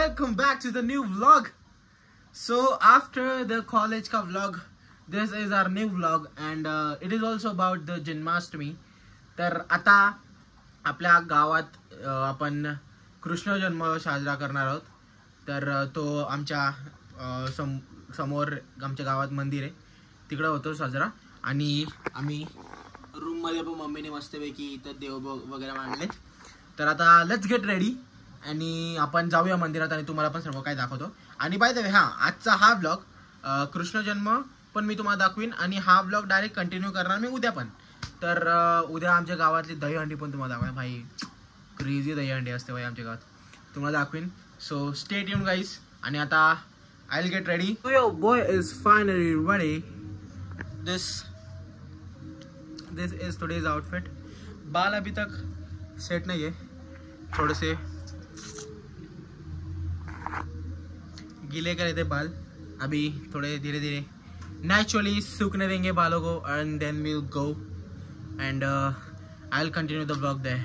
welcome back to the new vlog. So after the college ka vlog, this is our new vlog and it is also about the Janmashtami. तर आता आपल्या गावात आपण कृष्ण जन्म साजरा करणार आहोत. तर तो आमच्या समोर आमच्या गावात मंदिर आहे, तिकडे होतो साजरा. आणि आम्ही रूम मध्ये पण मम्मीने मस्तपैकी इथं देव वगैरे मांडले. तर आता लेट्स गेट रेडी आणि आपण जाऊया मंदिरात आणि तुम्हाला पण सर्व काय दाखवतो. आणि बाय द वे आजचा हा ब्लॉग कृष्ण जन्म पण मी तुम्हाला दाखवीन आणि हा ब्लॉग डायरेक्ट कंटिन्यू करणार मी उद्या पण. तर उद्या आमच्या गावातली दहीहंडी पण तुम्हाला दाखवेन. भाई क्रेझी दहीहंडी असते भाई आमच्या गावात, तुम्हाला दाखवीन. So stay tune guys. आणि आता I will get ready. Your boy is finally ready. This is today's outfit. बाल अभी तक सेट नहीं है, थोड़े से गीले करे थे बाल. अभी थोड़े धीरे धीरे नेचुरली सूखने देंगे बालों को and then we will go and I will continue the blog there.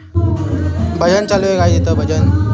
भजन चालू आहे गाइस, इथं भजन.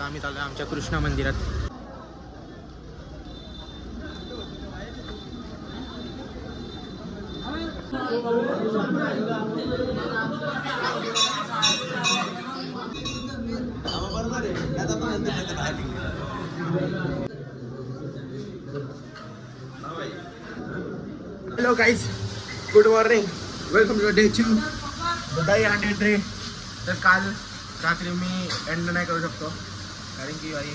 आम्ही चाललोय आमच्या कृष्ण मंदिरात. Hello guys, good morning, welcome to day 2 Dahihandi day. तर काल रात्री मी एंड नाही करू शकतो कारण की भाई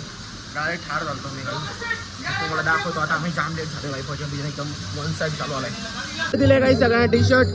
डायरेक्ट ठार झालतो मी. तुम्हाला दाखवतो आता. आम्ही जाम लेट झाले भाई, भजन बिजन एकदम वन साईड चालू आलाय. दिले काही सगळ्यांना टी शर्ट.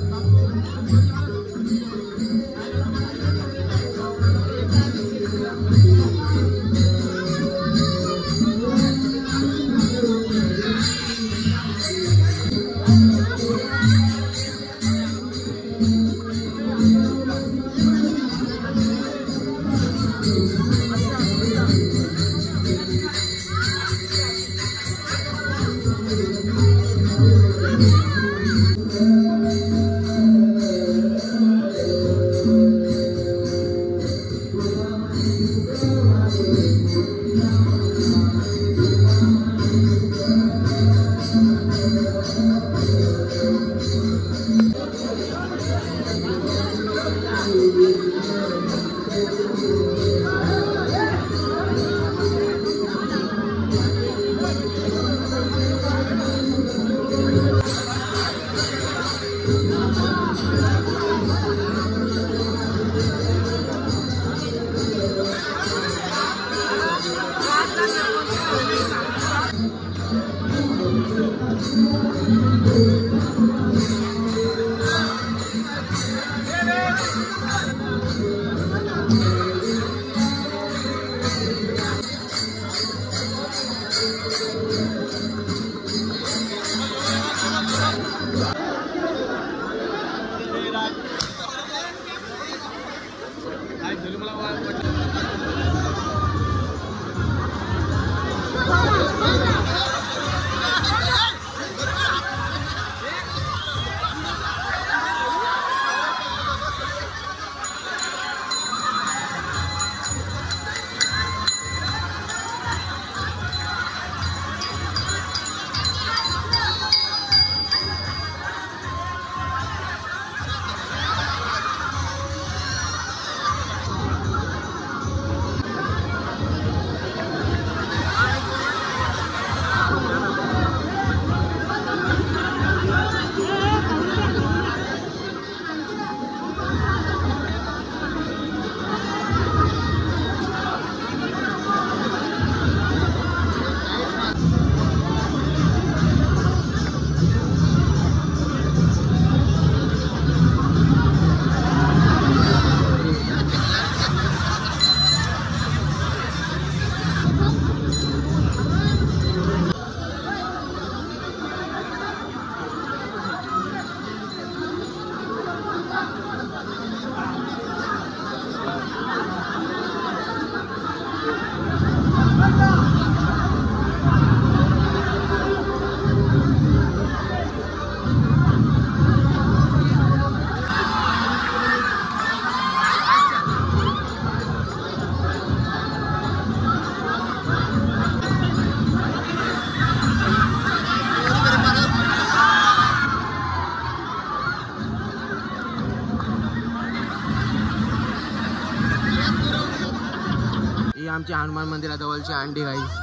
आमची हनुमान मंदिराजवळची अंडी गाईस.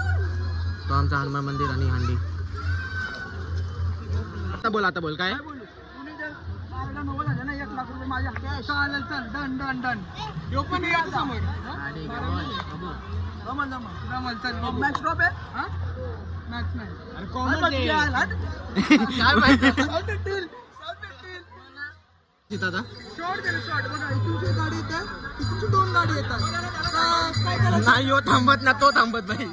तो आमचा हनुमान मंदिर आणि अंडी. आता बोल काय. नाही हो थांबत ना, तो थांबत नाही.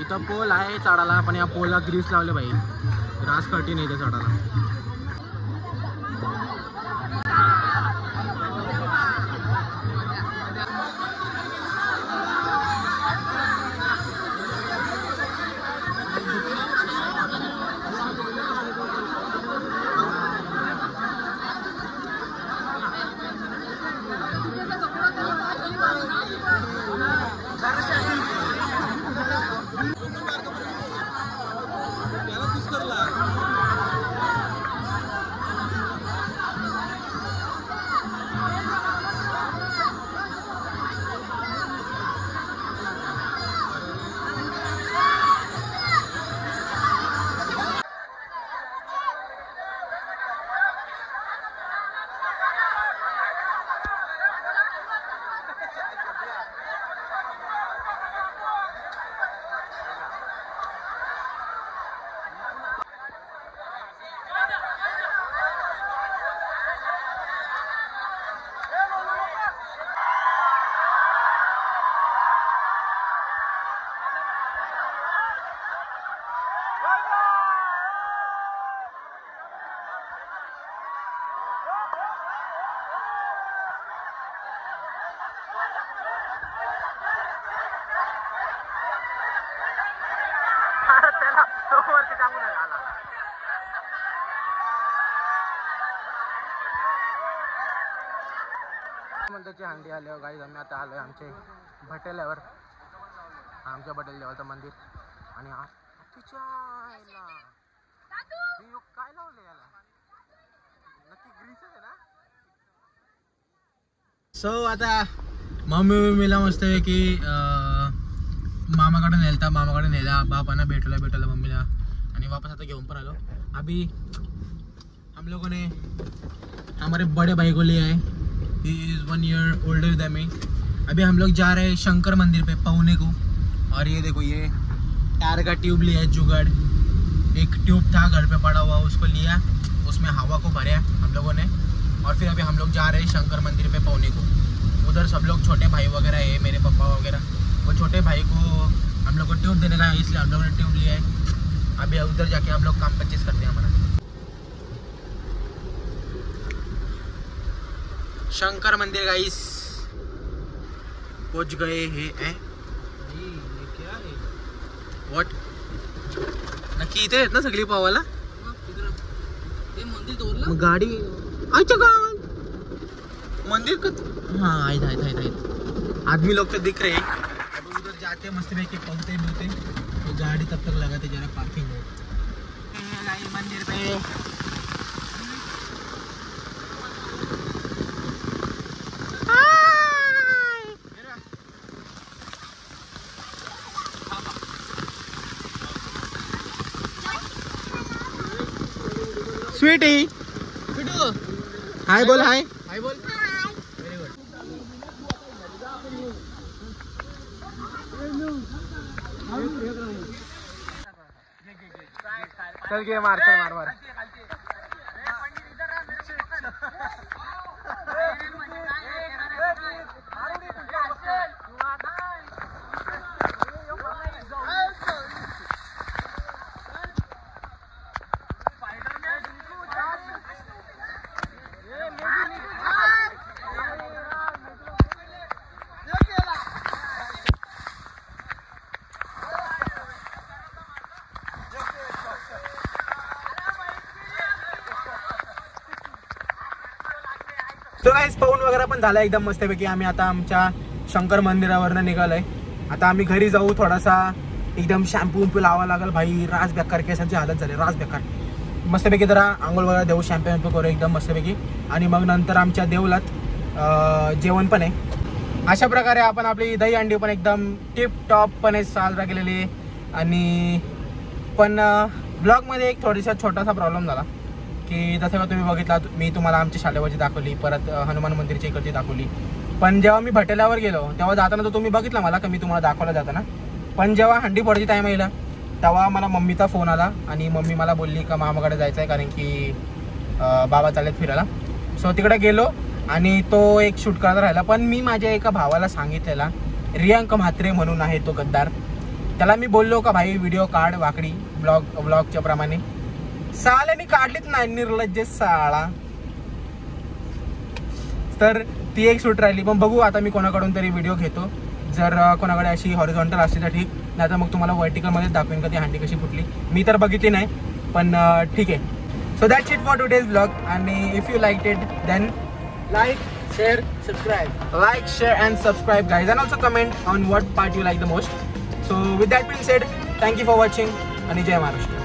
इथं पोल आहे चढायला, पण या पोलला ग्रीस लावले भाई. ग्रास कटी नाही त्या चढायला. मंदिराची हंडी आल्यावर गाईज आम्ही आता आलोय आमच्या भटेल्यावर. आमच्या भटेल देवाचं मंदिर. आणि काय लावले याला, नक्की ग्रीस आहे ना. सो आता मम्मीला मस्त आहे की मामाकडे नेला बापांना भेटला मम्मीला. आणि वापस आता घेऊन पण आलो. अभी हम लोगों ने हमारे बड़े भाई को लिया है. He is 1 year older than me. अभी हम लोग जा रहे हैं शंकर मंदिर पे पहुने को. और ये देखो ये टायर का ट्यूब लिया है जुगाड़. एक ट्यूब था घर पे पड़ा हुआ, उसको लिया, उसमें हवा को भरा हम लोगों ने. और फिर अभी हम लोग जा रहे हैं शंकर मंदिर पे पहुने को. उधर सब लोग छोटे भाई वगैरह है, मेरे पापा वगैरह. वो छोटे भाई को हम लोग को ट्यूब देने का है, इसलिए हम लोगों ने ट्यूब लिया है. अभी उधर जाके हम लोग काम 25 करते हैं हमारा. शंकर मंदिर गाइस पहुंच गए हैं. क्या है व्हाट नक्की इथे आहेत ना सगळी पावाला. मंदिर गाडी अच्छा गावात मंदिर का. हाँ आए आदमी लोग तो दिख रहे हैं. अब उधर जाते मस्त में के पहुंचते तो गाड़ी तब तक लगाते जरा पार्किंग में. मंदिर पे स्वीटी हाय बोल. हाय बोल. Very good. चल घे मार. तो गाइस पाहून वगैरे पण झाला एकदम मस्तपैकी. आम्ही आता आमच्या शंकर मंदिरावरनं निघालोय. आता आम्ही घरी जाऊ. थोडासा एकदम शॅम्पू लावा लागेल भाई. रास बेकार केसांची हालत झाली, रास बेकार. मस्तपैकी जरा आंघोळ वगैरे देऊ, शॅम्पू करू एकदम मस्तपैकी. आणि मग नंतर आमच्या देवलात जेवण पण आहे. अशा प्रकारे आपण आपली दही अंडी पण एकदम टिप टॉपपणे साजरा केलेली आहे. आणि पण ब्लॉगमध्ये एक छोटासा प्रॉब्लेम झाला की जसं का तुम्ही बघितला, मी तुम्हाला आमची शाळेवरची दाखवली, परत हनुमान मंदिरची इकडची दाखवली. पण जेव्हा मी भटेल्यावर गेलो तेव्हा जाताना तर तुम्ही बघितला मला की मी तुम्हाला दाखवला जाताना. पण जेव्हा हंडी फोडायची टाईम येईल तेव्हा मला मम्मीचा फोन आला आणि मम्मी मला बोलली का मामाकडे जायचं आहे कारण की बाबा चाललेत फिरायला. सो तिकडे गेलो आणि तो एक शूट करत राहिला. पण मी माझ्या एका भावाला सांगितलेला, रियांक म्हात्रे म्हणून आहे तो गद्दार, त्याला मी बोललो का भाई व्हिडिओ काढ वाकडी ब्लॉगच्या प्रमाणे. साल्याने काढलीच नाही, निर्लज्ज साळा. तर ती एक शूट राहिली. पण बघू आता मी कोणाकडून तरी व्हिडिओ घेतो. जर कोणाकडे अशी हॉरिझॉन्टल असली तर ठीक, नाही तर मग तुम्हाला व्हर्टिकलमध्येच दाखवेन का ती हंडी कशी फुटली. मी तर बघितली नाही, पण ठीक आहे. So that's it for today's blog. आणि if you like it then like, share, subscribe guys, and also comment on what part you like the most. So with that being said, thank you for watching and Jai Maharashtra.